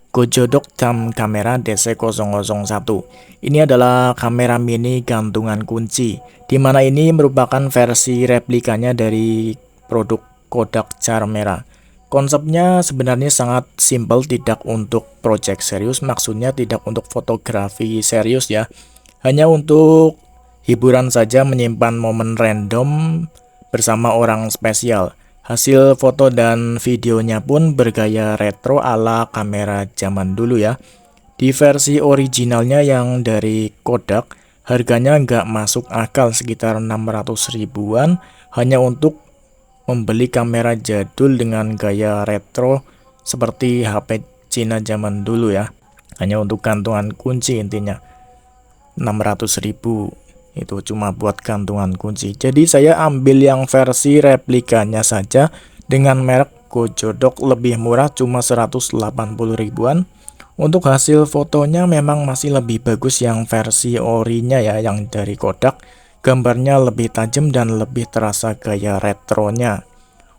Gojodok Dam Kamera DC001. Ini adalah kamera mini gantungan kunci, di mana ini merupakan versi replikanya dari produk Kodak Charmera. Konsepnya sebenarnya sangat simpel, tidak untuk project serius, maksudnya tidak untuk fotografi serius ya. Hanya untuk hiburan saja, menyimpan momen random bersama orang spesial. Hasil foto dan videonya pun bergaya retro ala kamera zaman dulu ya. Di versi originalnya yang dari Kodak, harganya nggak masuk akal, sekitar 600 ribuan hanya untuk membeli kamera jadul dengan gaya retro seperti HP Cina zaman dulu ya. Hanya untuk gantungan kunci intinya. 600 ribu itu cuma buat gantungan kunci. Jadi saya ambil yang versi replikanya saja dengan merek Gojodok, lebih murah, cuma 180 ribuan. Untuk hasil fotonya memang masih lebih bagus yang versi orinya ya, yang dari Kodak. Gambarnya lebih tajam dan lebih terasa gaya retronya.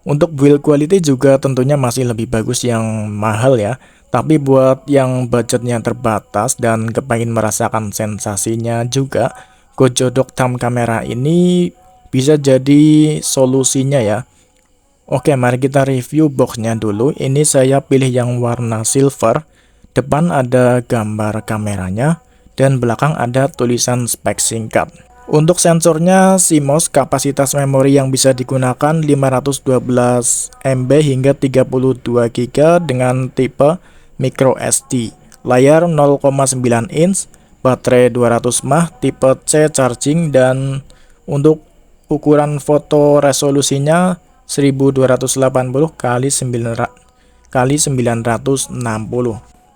Untuk build quality juga tentunya masih lebih bagus yang mahal ya. Tapi buat yang budgetnya terbatas dan kepingin merasakan sensasinya juga, Gojodok Dam Kamera ini bisa jadi solusinya ya. Oke, mari kita review boxnya dulu. Ini saya pilih yang warna silver. Depan ada gambar kameranya dan belakang ada tulisan spek singkat. Untuk sensornya CMOS, kapasitas memori yang bisa digunakan 512 MB hingga 32 GB dengan tipe micro SD. Layar 0,9 inch, baterai 200 mAh, tipe C charging, dan untuk ukuran foto resolusinya 1280 x 960.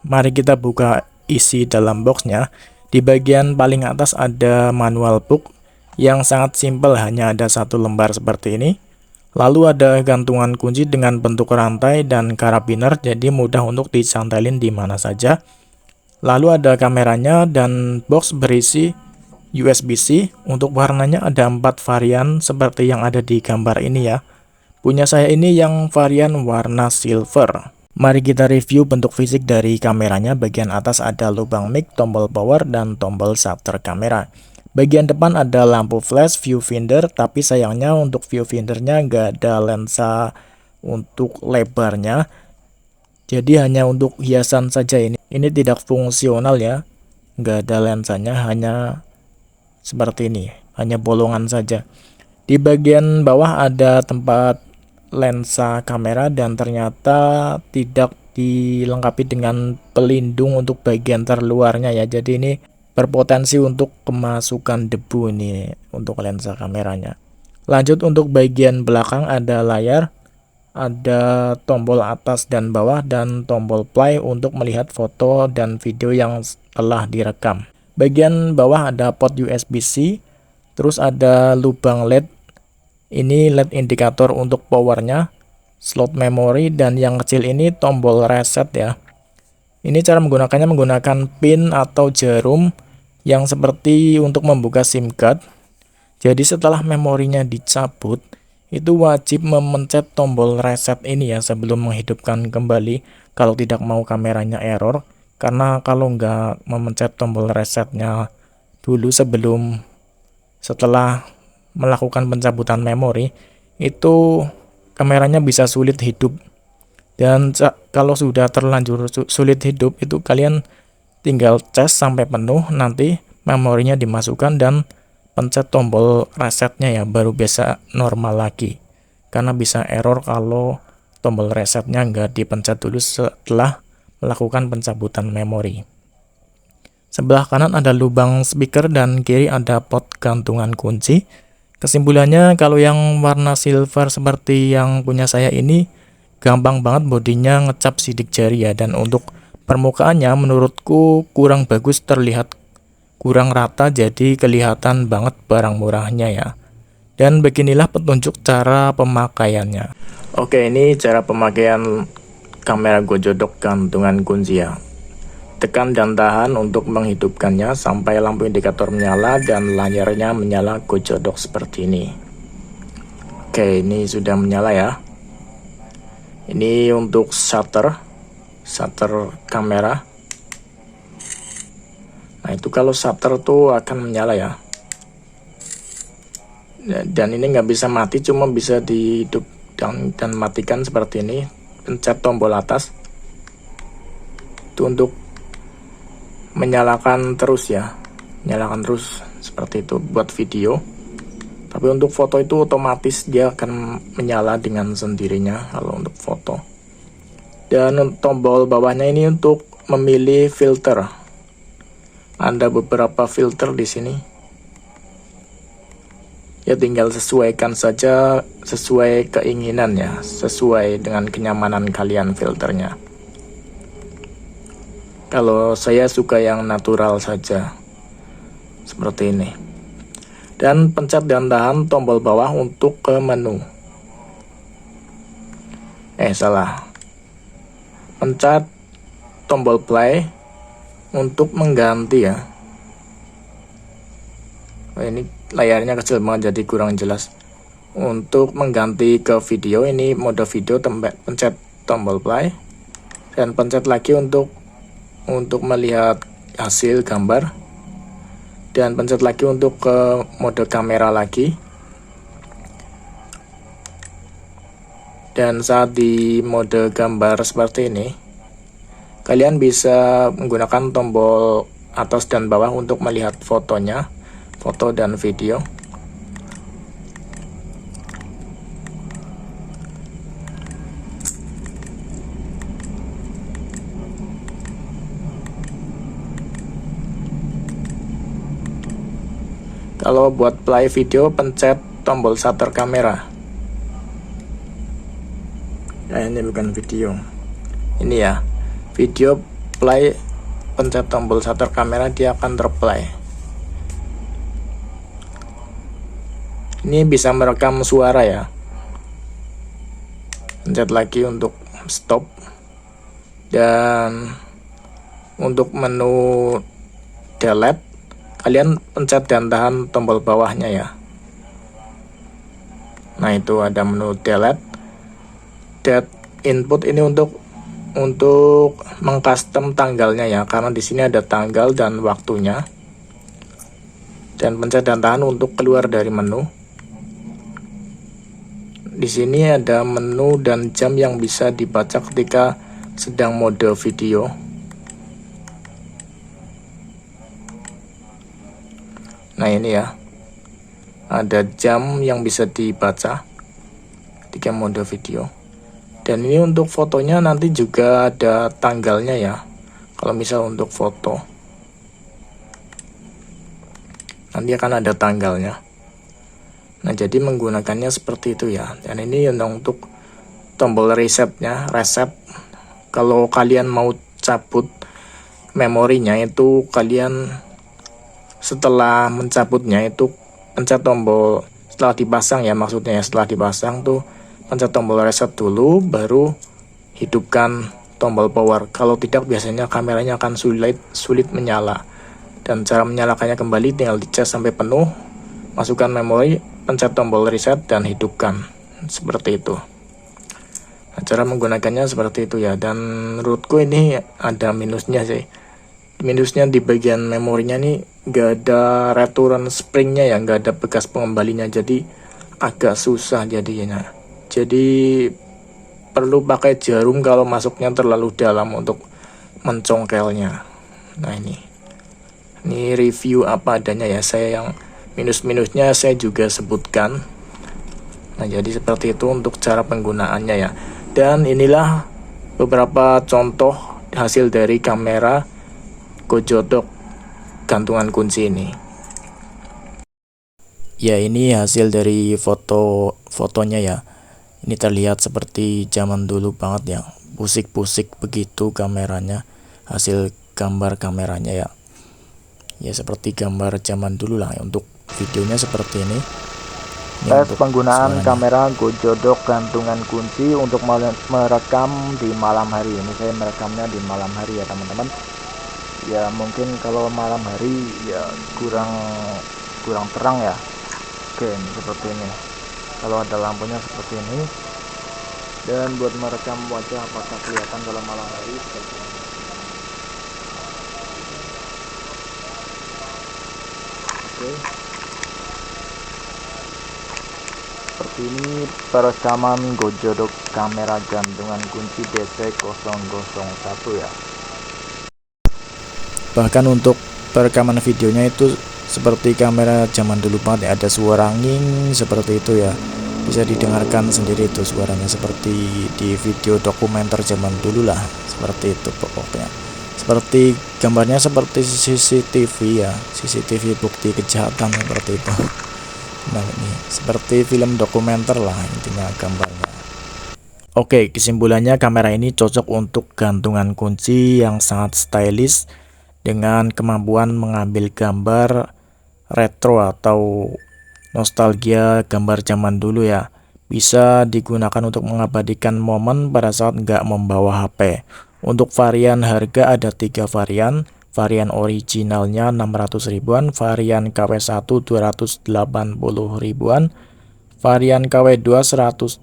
Mari kita buka isi dalam boxnya. Di bagian paling atas ada manual book yang sangat simpel, hanya ada satu lembar seperti ini. Lalu ada gantungan kunci dengan bentuk rantai dan karabiner, jadi mudah untuk disantelin di mana saja. Lalu ada kameranya dan box berisi USB-C. Untuk warnanya ada 4 varian seperti yang ada di gambar ini ya. Punya saya ini yang varian warna silver. Mari kita review bentuk fisik dari kameranya. Bagian atas ada lubang mic, tombol power, dan tombol shutter kamera. Bagian depan ada lampu flash, viewfinder, tapi sayangnya untuk viewfindernya nggak ada lensa untuk lebarnya. Jadi hanya untuk hiasan saja ini. Ini tidak fungsional ya. Nggak ada lensanya, hanya seperti ini. Hanya bolongan saja. Di bagian bawah ada tempat lensa kamera dan ternyata tidak dilengkapi dengan pelindung untuk bagian terluarnya ya. Jadi ini berpotensi untuk kemasukan debu ini untuk lensa kameranya. Lanjut, untuk bagian belakang ada layar, ada tombol atas dan bawah, dan tombol play untuk melihat foto dan video yang telah direkam. Bagian bawah ada port USB-C, terus ada lubang LED. Ini LED indikator untuk powernya, slot memori, dan yang kecil ini tombol reset ya. Ini cara menggunakannya menggunakan pin atau jarum yang seperti untuk membuka SIM card. Jadi setelah memorinya dicabut, itu wajib memencet tombol reset ini ya sebelum menghidupkan kembali kalau tidak mau kameranya error. Karena kalau nggak memencet tombol resetnya dulu setelah melakukan pencabutan memori, itu kameranya bisa sulit hidup. Dan kalau sudah terlanjur sulit hidup, itu kalian tinggal cas sampai penuh, nanti memorinya dimasukkan dan pencet tombol resetnya ya, baru bisa normal lagi. Karena bisa error kalau tombol resetnya nggak dipencet dulu setelah melakukan pencabutan memori. Sebelah kanan ada lubang speaker dan kiri ada port gantungan kunci. Kesimpulannya, kalau yang warna silver seperti yang punya saya ini gampang banget bodinya ngecap sidik jari ya. Dan untuk permukaannya menurutku kurang bagus, terlihat kurang rata, jadi kelihatan banget barang murahnya ya. Dan beginilah petunjuk cara pemakaiannya. Oke, ini cara pemakaian kamera Gojodok gantungan kunci ya. Tekan dan tahan untuk menghidupkannya sampai lampu indikator menyala dan layarnya menyala Gojodok seperti ini. Oke, ini sudah menyala ya. Ini untuk shutter. shutter kamera. Nah itu kalau shutter tuh akan menyala ya. Dan ini nggak bisa mati, cuma bisa dihidup dan matikan seperti ini. Pencet tombol atas itu untuk menyalakan terus ya, nyalakan terus seperti itu buat video. Tapi untuk foto itu otomatis dia akan menyala dengan sendirinya kalau untuk foto. Dan tombol bawahnya ini untuk memilih filter. Ada beberapa filter di sini. Ya tinggal sesuaikan saja sesuai keinginan ya, sesuai dengan kenyamanan kalian filternya. Kalau saya suka yang natural saja, seperti ini. Dan pencet dan tahan tombol bawah untuk ke menu. Salah. Pencet tombol play untuk mengganti ya. Ini layarnya kecil banget jadi kurang jelas. Untuk mengganti ke video, ini mode video, pencet tombol play dan pencet lagi untuk melihat hasil gambar, dan pencet lagi untuk ke mode kamera lagi. Dan saat di mode gambar seperti ini, kalian bisa menggunakan tombol atas dan bawah untuk melihat fotonya, foto dan video. Kalau buat play video, pencet tombol shutter kamera. Ini bukan video, ini ya video play, pencet tombol shutter kamera, dia akan terplay. Ini bisa merekam suara ya. Pencet lagi untuk stop. Dan untuk menu delete, kalian pencet dan tahan tombol bawahnya ya. Nah itu ada menu delete. Date input ini untuk mengcustom tanggalnya ya, karena di sini ada tanggal dan waktunya. Dan pencet dan tahan untuk keluar dari menu. Di sini ada menu dan jam yang bisa dibaca ketika sedang mode video. Nah ini ya, ada jam yang bisa dibaca ketika mode video. Dan ini untuk fotonya nanti juga ada tanggalnya ya. Kalau misal untuk foto, nanti akan ada tanggalnya. Nah jadi menggunakannya seperti itu ya. Dan ini untuk tombol resetnya, reset. Kalau kalian mau cabut memorinya, itu kalian setelah mencabutnya itu pencet tombol, setelah dipasang ya, maksudnya ya, setelah dipasang tuh pencet tombol reset dulu, baru hidupkan tombol power. Kalau tidak biasanya kameranya akan sulit menyala. Dan cara menyalakannya kembali tinggal dicas sampai penuh, masukkan memori, pencet tombol reset dan hidupkan. Seperti itu. Nah, cara menggunakannya seperti itu ya. Dan menurutku ini ada minusnya sih. Minusnya di bagian memorinya nih gak ada return springnya ya, gak ada bekas pengembalinya, jadi agak susah jadinya. Jadi perlu pakai jarum kalau masuknya terlalu dalam untuk mencongkelnya. Nah ini review apa adanya ya, saya yang minus-minusnya saya juga sebutkan. Nah jadi seperti itu untuk cara penggunaannya ya. Dan inilah beberapa contoh hasil dari kamera Kojodok gantungan kunci ini. Ya ini hasil dari fotonya ya. Ini terlihat seperti zaman dulu banget ya, pusik-pusik begitu kameranya, hasil gambar kameranya ya. Ya seperti gambar zaman dulu lah ya. Untuk videonya seperti ini. Tes penggunaan kamera Kojodok gantungan kunci untuk merekam di malam hari. Ini saya merekamnya di malam hari ya teman-teman. Ya mungkin kalau malam hari ya kurang terang ya. Oke, ini seperti ini. Kalau ada lampunya seperti ini. Dan buat merekam wajah apakah kelihatan dalam malam hari oke. Seperti ini perekaman Gojodok kamera gantungan kunci DC001 ya. Bahkan untuk perekaman videonya itu seperti kamera zaman dulu banget ya, ada suara nging seperti itu ya, bisa didengarkan sendiri itu suaranya seperti di video dokumenter zaman dulu lah, seperti itu pokoknya. Seperti gambarnya seperti CCTV ya, CCTV bukti kejahatan seperti itu. Nah ini seperti film dokumenter lah intinya gambarnya. Oke, kesimpulannya kamera ini cocok untuk gantungan kunci yang sangat stylish dengan kemampuan mengambil gambar retro atau nostalgia gambar zaman dulu ya. Bisa digunakan untuk mengabadikan momen pada saat nggak membawa HP. Untuk varian harga ada 3 varian. Varian originalnya 600 ribuan, varian KW1 280 ribuan, varian KW2 180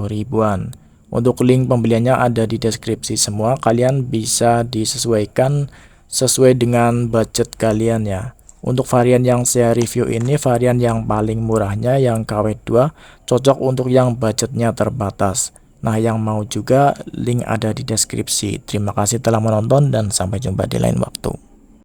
ribuan. Untuk link pembeliannya ada di deskripsi semua. Kalian bisa disesuaikan sesuai dengan budget kalian ya. Untuk varian yang saya review ini varian yang paling murahnya yang KW2, cocok untuk yang budgetnya terbatas. Nah, yang mau juga link ada di deskripsi. Terima kasih telah menonton dan sampai jumpa di lain waktu.